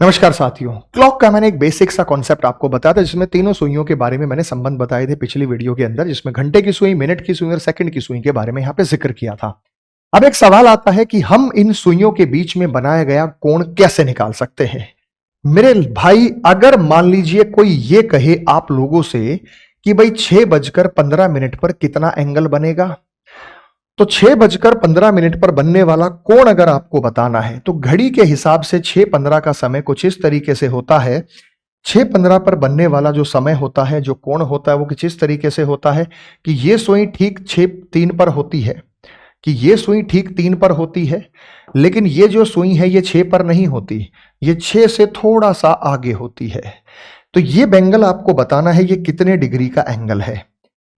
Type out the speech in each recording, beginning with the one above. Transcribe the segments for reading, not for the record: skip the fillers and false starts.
नमस्कार साथियों, क्लॉक का मैंने एक बेसिक सा कॉन्सेप्ट आपको बताया था जिसमें तीनों सुइयों के बारे में मैंने संबंध बताए थे पिछली वीडियो के अंदर, जिसमें घंटे की सुई, मिनट की सुई और सेकंड की सुई के बारे में यहाँ पे जिक्र किया था। अब एक सवाल आता है कि हम इन सुइयों के बीच में बनाया गया कोण कैसे निकाल सकते हैं। मेरे भाई, अगर मान लीजिए कोई ये कहे आप लोगों से कि भाई 6:15 पर कितना एंगल बनेगा, तो 6:15 पर बनने वाला कोण अगर आपको बताना है तो घड़ी के हिसाब से 6:15 का समय कुछ इस तरीके से होता है। 6:15 पर बनने वाला जो समय होता है, जो कोण होता है, वो कुछ इस तरीके से होता है कि ये सुई ठीक 6:03 पर होती है, कि ये सुई ठीक 3 पर होती है, लेकिन ये जो सुई है ये 6 पर नहीं होती, ये 6 से थोड़ा सा आगे होती है। तो ये एंगल आपको बताना है ये कितने डिग्री का एंगल है।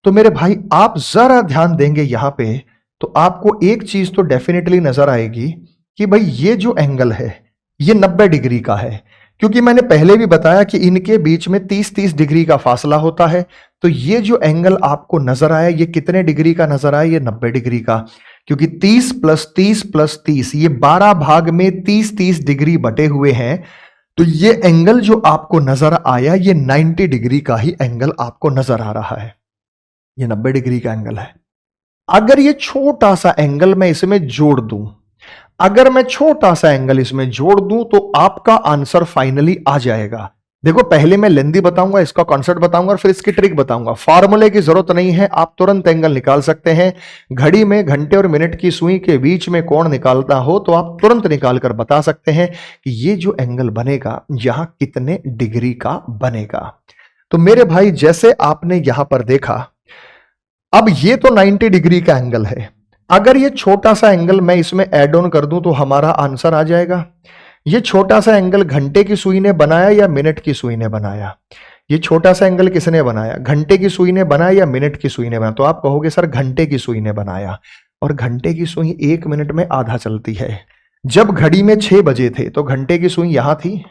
तो मेरे भाई, आप जरा ध्यान देंगे यहां पे तो आपको एक चीज तो डेफिनेटली नजर आएगी कि भाई ये जो एंगल है ये 90 डिग्री का है, क्योंकि मैंने पहले भी बताया कि इनके बीच में 30-30 डिग्री का फासला होता है। तो ये जो एंगल आपको नजर आया ये कितने डिग्री का नजर आया? ये 90 डिग्री का, क्योंकि 30 + 30 + 30 ये 12 भाग में 30-30 डिग्री बटे हुए हैं। तो ये एंगल जो आपको नजर आया ये 90 डिग्री का ही एंगल आपको नजर आ रहा है, ये 90 डिग्री का एंगल है। अगर ये छोटा सा एंगल मैं इसमें जोड़ दूं, अगर मैं छोटा सा एंगल इसमें जोड़ दूं तो आपका आंसर फाइनली आ जाएगा। देखो, पहले मैं लेंदी बताऊंगा, इसका कॉन्सेप्ट बताऊंगा और फिर इसकी ट्रिक बताऊंगा। फार्मूले की जरूरत नहीं है, आप तुरंत एंगल निकाल सकते हैं। घड़ी में घंटे और मिनट की सुई के बीच में कोण निकालना हो तो आप तुरंत निकाल कर बता सकते हैं कि ये जो एंगल बनेगा यहां कितने डिग्री का बनेगा। तो मेरे भाई, जैसे आपने यहां पर देखा, अब ये तो 90 डिग्री का एंगल है। अगर ये छोटा सा एंगल मैं इसमें ऐड ऑन कर दूं तो हमारा आंसर आ जाएगा। ये छोटा सा एंगल घंटे की सुई ने बनाया या मिनट की सुई ने बनाया? ये छोटा सा एंगल किसने बनाया? घंटे की सुई ने बनाया या मिनट की सुई ने बनाया? तो आप कहोगे सर घंटे की सुई ने बनाया, और घंटे की सुई 1 मिनट में आधा चलती है। जब घड़ी में 6 बजे थे तो घंटे की सुई यहां थी,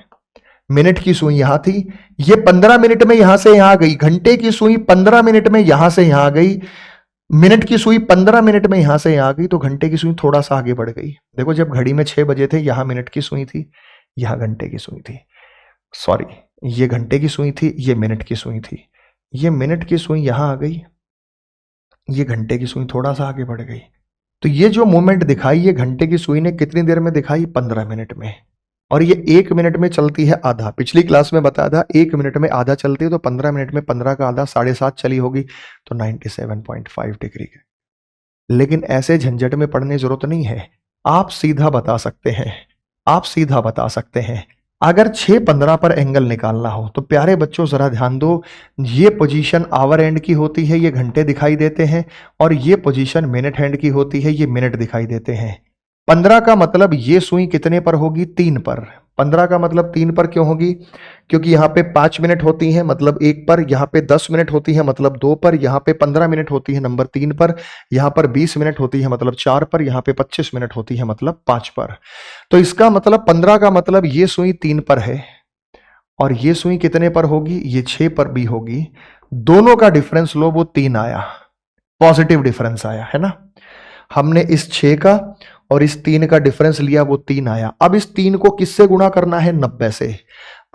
मिनट की सुई यहां थी, ये 15 मिनट में यहां से यहां आ गई। घंटे की सुई 15 मिनट में यहां से यहां आ गई, मिनट की सुई 15 मिनट में यहां से यहां आ गई, तो घंटे की सुई थोड़ा सा आगे बढ़ गई। देखो, जब घड़ी में 6 बजे थे यहां मिनट की सुई थी, यहां घंटे की सुई थी। सॉरी, ये घंटे की सुई थी, ये मिनट की सुई थी। ये मिनट की सुई यहां आ गई, ये घंटे की सुई थोड़ा सा आगे बढ़ गई। तो ये जो मूवमेंट दिखाई ये घंटे की सुई ने कितनी देर में दिखाई? 15 मिनट में। और ये 1 मिनट में चलती है आधा। पिछली क्लास में बताया था 1 मिनट में आधा चलती है, तो 15 मिनट में 15 का आधा 7.5 चली होगी, तो 97.5 डिग्री के। लेकिन ऐसे झंझट में पड़ने की जरूरत नहीं है, आप सीधा बता सकते हैं, आप सीधा बता सकते हैं। अगर 6:15 पर एंगल निकालना हो तो प्यारे बच्चों जरा ध्यान दो, ये पोजीशन आवर एंड की होती है, ये घंटे दिखाई देते हैं, और ये पोजीशन मिनट हैंड की होती है, ये मिनट दिखाई देते हैं। 15 का मतलब ये सुई कितने पर होगी? 3 पर। 15 का मतलब 3 पर क्यों होगी? क्योंकि यहाँ पे 5 मिनट होती है मतलब 1 पर, यहाँ पे 10 मिनट होती है मतलब 2 पर, यहाँ पे 15 मिनट होती है नंबर 3 पर, यहाँ पर 20 मिनट होती है मतलब 4 पर, यहाँ पे 25 मिनट होती है मतलब 5 पर। तो इसका मतलब 15 का मतलब ये सुई 3 पर है, और ये सुई कितने पर होगी? ये 6 पर भी होगी। दोनों का डिफरेंस लो, वो 3 आया, पॉजिटिव डिफरेंस आया है ना। हमने इस 6 का और इस 3 का डिफरेंस लिया, वो 3 आया। अब इस 3 को किससे गुणा करना है? 90 से।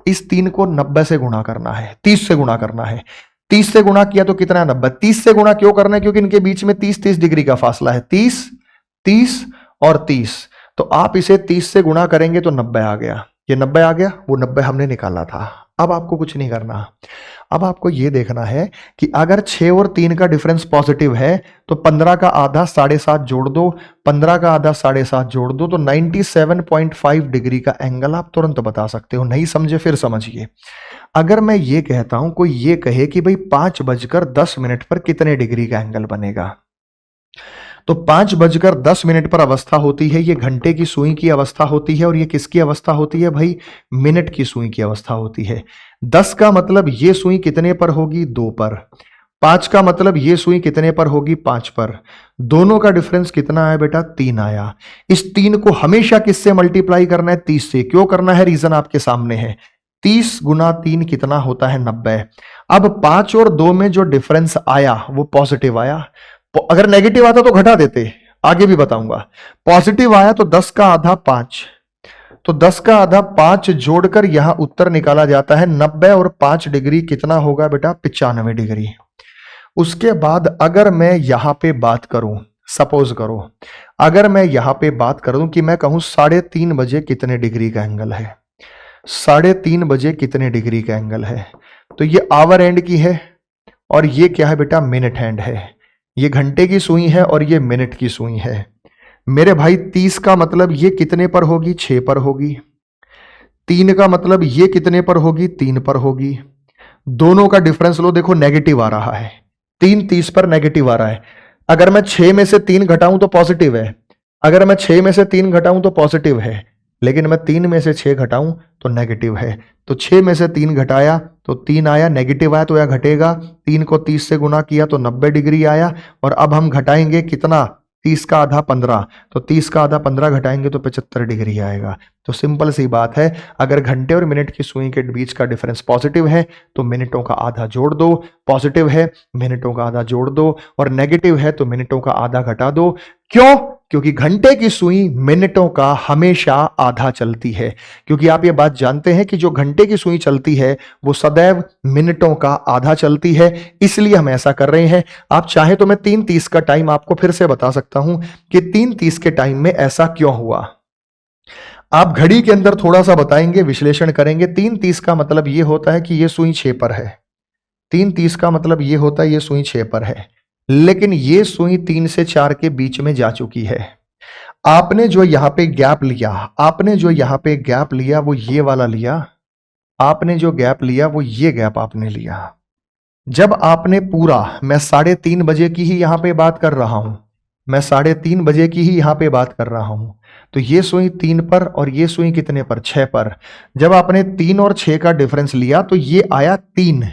इस 3 को 90 से गुणा करना है, 30 से गुणा करना है। 30 से गुणा किया तो कितना है? 90। 30 से गुणा क्यों करना है? क्योंकि इनके बीच में 30-30 डिग्री का फासला है, 30, 30 और 30। तो आप इसे 30 से गुणा करेंगे तो 90 आ गया, ये 90 आ गया, वो 90 हमने निकाला था। अब आपको कुछ नहीं करना, अब आपको यह देखना है कि अगर 6 और 3 का डिफरेंस पॉजिटिव है तो 15 का आधा 7.5 जोड़ दो, 15 का आधा 7.5 जोड़ दो, तो 97.5 डिग्री का एंगल आप तुरंत बता सकते हो। नहीं समझे फिर समझिए। अगर मैं ये कहता हूं, कोई ये कहे कि भाई 5:10 पर कितने डिग्री का एंगल बनेगा, तो 5:10 पर अवस्था होती है, ये घंटे की सुई की अवस्था होती है, और ये किसकी अवस्था होती है भाई? मिनट की सुई की अवस्था होती है। 10 का मतलब ये सुई कितने पर होगी? 2 पर। 5 का मतलब ये सुई कितने पर होगी? 5 पर। दोनों का डिफरेंस कितना आया बेटा? 3 आया। इस 3 को हमेशा किससे मल्टीप्लाई करना है? 30 से। क्यों करना है? रीजन आपके सामने है। 30 × 3 कितना होता है? 90। अब 5 और 2 में जो डिफरेंस आया वो पॉजिटिव आया। अगर नेगेटिव आता तो घटा देते, आगे भी बताऊंगा। पॉजिटिव आया तो 10 का आधा 5, तो 10 का आधा 5 जोड़कर यहां उत्तर निकाला जाता है। 90 और 5 डिग्री कितना होगा बेटा? 95 डिग्री। उसके बाद अगर मैं यहां पे बात करूं, सपोज करो अगर मैं यहां पे बात करूं कि मैं कहूं 3:30 बजे कितने डिग्री का एंगल है, 3:30 बजे कितने डिग्री का एंगल है, तो ये आवर एंड की है और ये क्या है बेटा? मिनट हैंड है। ये घंटे की सुई है और ये मिनट की सुई है। मेरे भाई 30 का मतलब ये कितने पर होगी? 6 पर होगी। 3 का मतलब ये कितने पर होगी? 3 पर होगी। दोनों का डिफरेंस लो, देखो नेगेटिव आ रहा है। 3 30 पर नेगेटिव आ रहा है। अगर मैं 6 में से 3 घटाऊं तो पॉजिटिव है, अगर मैं 6 में से 3 घटाऊं तो पॉजिटिव है, लेकिन मैं 3 में से 6 घटाऊं तो नेगेटिव है। तो 6 में से 3 घटाया तो 3 आया, नेगेटिव आया तो यह घटेगा। 3 को 30 से गुना किया तो 90 डिग्री आया। और अब हम घटाएंगे कितना? 30 का आधा 15, तो 30 का आधा 15 घटाएंगे तो 75 डिग्री आएगा। तो सिंपल सी बात है, अगर घंटे और मिनट की सुई के बीच का डिफरेंस पॉजिटिव है तो मिनटों का आधा जोड़ दो, पॉजिटिव है मिनटों का आधा जोड़ दो, और नेगेटिव है तो मिनटों का आधा घटा दो। क्यों? क्योंकि घंटे की सुई मिनटों का हमेशा आधा चलती है। क्योंकि आप ये बात जानते हैं कि जो घंटे की सुई चलती है वो सदैव मिनटों का आधा चलती है, इसलिए हम ऐसा कर रहे हैं। आप चाहे तो मैं 3:30 का टाइम आपको फिर से बता सकता हूं कि 3:30 के टाइम में ऐसा क्यों हुआ। आप घड़ी के अंदर थोड़ा सा बताएंगे, विश्लेषण करेंगे। 3:30 का मतलब ये होता है कि ये सुई 6 पर है। 3:30 का मतलब ये होता है ये सुई 6 पर है, लेकिन ये सुई 3 से 4 के बीच में जा चुकी है। आपने जो यहां पे गैप लिया, आपने जो यहां पे गैप लिया वो ये वाला लिया, आपने जो गैप लिया वो ये गैप आपने लिया। जब आपने पूरा, मैं 3:30 बजे की ही यहां पे बात कर रहा हूं, मैं 3:30 बजे की ही यहां पे बात कर रहा हूं, तो ये सुई 3 पर और ये सुई कितने पर? 6 पर। जब आपने 3 और 6 का डिफरेंस लिया तो ये आया 3,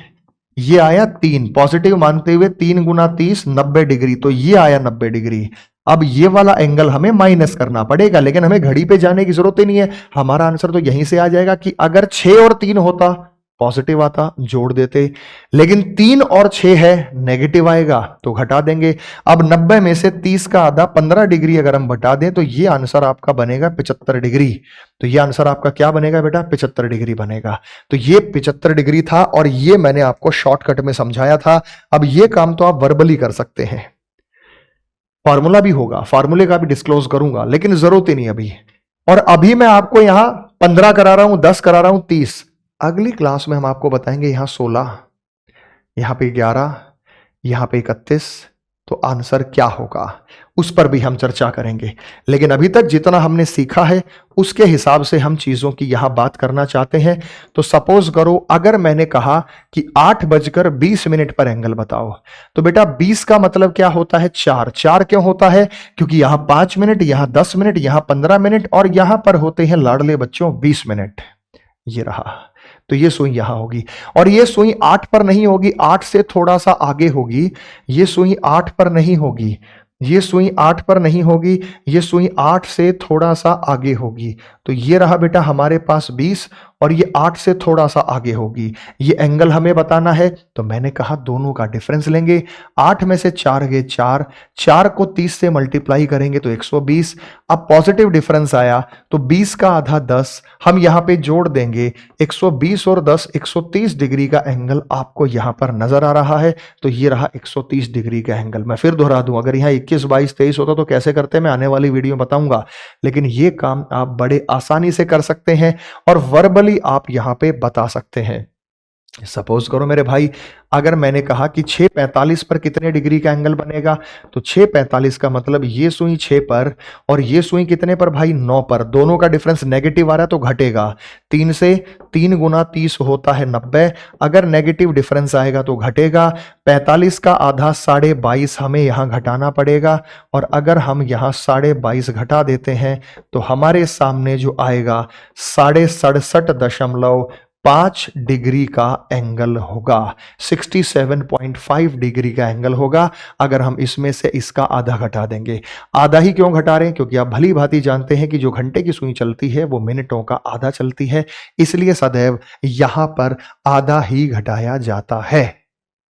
ये आया 3 पॉजिटिव मानते हुए। 3 गुना 30 90 डिग्री, तो ये आया 90 डिग्री। अब ये वाला एंगल हमें माइनस करना पड़ेगा, लेकिन हमें घड़ी पे जाने की जरूरत ही नहीं है। हमारा आंसर तो यहीं से आ जाएगा कि अगर 6 और 3 होता पॉजिटिव आता, जोड़ देते, लेकिन 3 और 6 है नेगेटिव आएगा तो घटा देंगे। अब 90 में से 30 का आधा 15 डिग्री अगर हम घटा दें तो ये आंसर आपका बनेगा 75 डिग्री। तो ये आंसर आपका क्या बनेगा बेटा? 75 डिग्री बनेगा। तो ये 75 डिग्री था और ये मैंने आपको शॉर्टकट में समझाया था। अब ये काम तो आप वर्बली कर सकते हैं, फॉर्मूला भी होगा, फॉर्मूले का भी डिस्क्लोज करूंगा, लेकिन जरूरत ही नहीं अभी। और अभी मैं आपको यहां 15 करा रहा हूं, 10 करा रहा हूं, 30। अगली क्लास में हम आपको बताएंगे यहां 16, यहां पे 11, यहां पे 31, तो आंसर क्या होगा उस पर भी हम चर्चा करेंगे। लेकिन अभी तक जितना हमने सीखा है उसके हिसाब से हम चीजों की यहां बात करना चाहते हैं। तो सपोज करो अगर मैंने कहा कि 8:20 पर एंगल बताओ, तो बेटा 20 का मतलब क्या होता है? 4। 4 क्यों होता है? क्योंकि यहां 5 मिनट, यहां 10 मिनट, यहां 15 मिनट, और यहां पर होते हैं लाडले बच्चों 20 मिनट। ये रहा, तो ये सुई यहां होगी। और ये सुई 8 पर नहीं होगी, 8 से थोड़ा सा आगे होगी। ये सुई 8 पर नहीं होगी, ये सुई 8 पर नहीं होगी, ये सुई 8 से थोड़ा सा आगे होगी। तो ये रहा बेटा हमारे पास 20 और ये 8 से थोड़ा सा आगे होगी। ये एंगल हमें बताना है, तो मैंने कहा दोनों का डिफरेंस लेंगे। 8 में से 4 गए 4, 4 को 30 से मल्टीप्लाई करेंगे तो 120। अब पॉजिटिव डिफरेंस आया तो 20 का आधा 10, हम यहां पे जोड़ देंगे। 120 और 10 130 डिग्री का एंगल आपको यहां पर नजर आ रहा है। तो ये रहा 130 डिग्री का एंगल। मैं फिर दोहरा दूं, अगर यहां 21, 22, 23 होता तो कैसे करते मैं आने वाली वीडियो बताऊंगा, लेकिन ये काम आप बड़े आसानी से कर सकते हैं और वर्बली आप यहां पे बता सकते हैं। सपोज करो मेरे भाई, अगर मैंने कहा कि 6:45 पर कितने डिग्री का एंगल बनेगा, तो 6:45 का मतलब ये सुई 6 पर और ये सुई कितने पर भाई? 9 पर। दोनों का डिफरेंस नेगेटिव आ रहा है तो घटेगा। 3 से 3 गुना 30 होता है 90, अगर नेगेटिव डिफरेंस आएगा तो घटेगा। 45 का आधा 22.5 हमें यहां घटाना पड़ेगा, और अगर हम यहां 22.5 घटा देते हैं तो हमारे सामने जो आएगा 67.5 डिग्री का एंगल होगा, 67.5 डिग्री का एंगल होगा। अगर हम इसमें से इसका आधा घटा देंगे। आधा ही क्यों घटा रहे हैं? क्योंकि आप भली भांति जानते हैं कि जो घंटे की सुई चलती है वो मिनटों का आधा चलती है, इसलिए सदैव यहां पर आधा ही घटाया जाता है।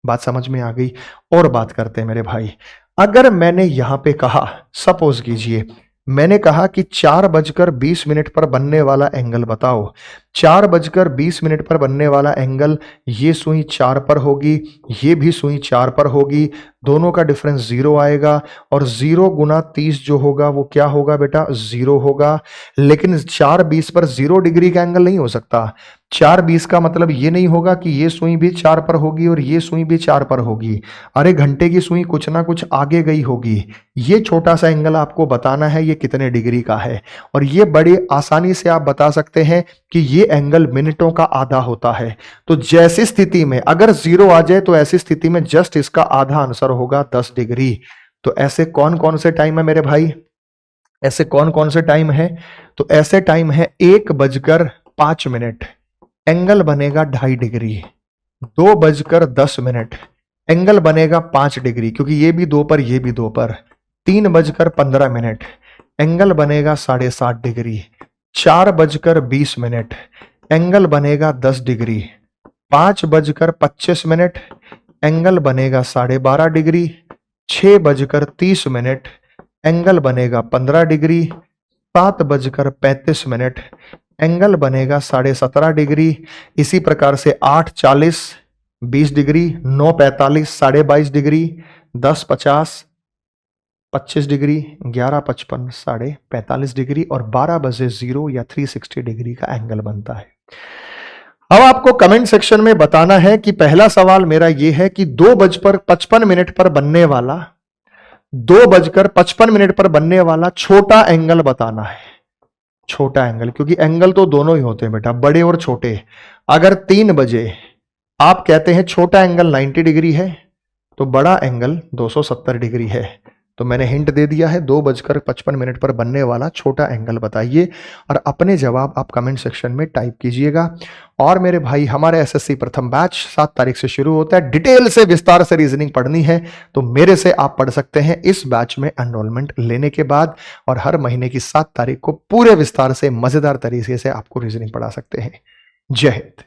बात समझ में आ गई? और बात करते हैं मेरे भाई, अगर मैंने यहां पे कहा, सपोज कीजिए मैंने कहा कि 4:20 पर बनने वाला एंगल बताओ। 4:20 पर बनने वाला एंगल, ये सुई 4 पर होगी, ये भी सुई 4 पर होगी, दोनों का डिफरेंस 0 आएगा और 0 गुना 30 जो होगा वो क्या होगा बेटा, 0 होगा। लेकिन 4:20 पर 0 डिग्री का एंगल नहीं हो सकता। 4:20 का मतलब ये नहीं होगा कि ये सुई भी 4 पर होगी और ये सुई भी 4 पर होगी। अरे घंटे की सुई कुछ ना कुछ आगे गई होगी। ये छोटा सा एंगल आपको बताना है ये कितने डिग्री का है, और ये बड़ी आसानी से आप बता सकते हैं कि ये एंगल मिनटों का आधा होता है। तो जैसी स्थिति में अगर 0 आ जाए तो ऐसी स्थिति में जस्ट इसका आधा आंसर होगा 10 डिग्री। तो ऐसे कौन कौन से टाइम है मेरे भाई, ऐसे कौन कौन से टाइम है? तो ऐसे टाइम है 1:05, एंगल बनेगा 2.5 डिग्री। 2:10, एंगल बनेगा 5 डिग्री, क्योंकि ये भी 2 पर ये भी 2 पर। 3:15, एंगल बनेगा 7.5 डिग्री। 4:20, एंगल बनेगा 10 डिग्री। 5:25, एंगल बनेगा 12.5 डिग्री। 6:30, एंगल बनेगा 15 डिग्री। 7:35, एंगल बनेगा 17.5 डिग्री। इसी प्रकार से 8:40, 20 डिग्री। 9:45, 22.5 डिग्री। 10:50, 25 डिग्री। 11:55, 45.5 डिग्री और 12:00 या 360 डिग्री का एंगल बनता है। अब आपको कमेंट सेक्शन में बताना है कि पहला सवाल मेरा यह है कि 2:55 पर बनने वाला 2:55 पर बनने वाला छोटा एंगल बताना है। छोटा एंगल, क्योंकि एंगल तो दोनों ही होते हैं बेटा, बड़े और छोटे। अगर 3 बजे आप कहते हैं छोटा एंगल 90 डिग्री है तो बड़ा एंगल 270 डिग्री है। तो मैंने हिंट दे दिया है, 2:55 पर बनने वाला छोटा एंगल बताइए और अपने जवाब आप कमेंट सेक्शन में टाइप कीजिएगा। और मेरे भाई, हमारे एसएससी प्रथम बैच 7 तारीख से शुरू होता है। डिटेल से विस्तार से रीजनिंग पढ़नी है तो मेरे से आप पढ़ सकते हैं इस बैच में एनरोलमेंट लेने के बाद, और हर महीने की 7 तारीख को पूरे विस्तार से मजेदार तरीके से आपको रीजनिंग पढ़ा सकते हैं। जय हिंद।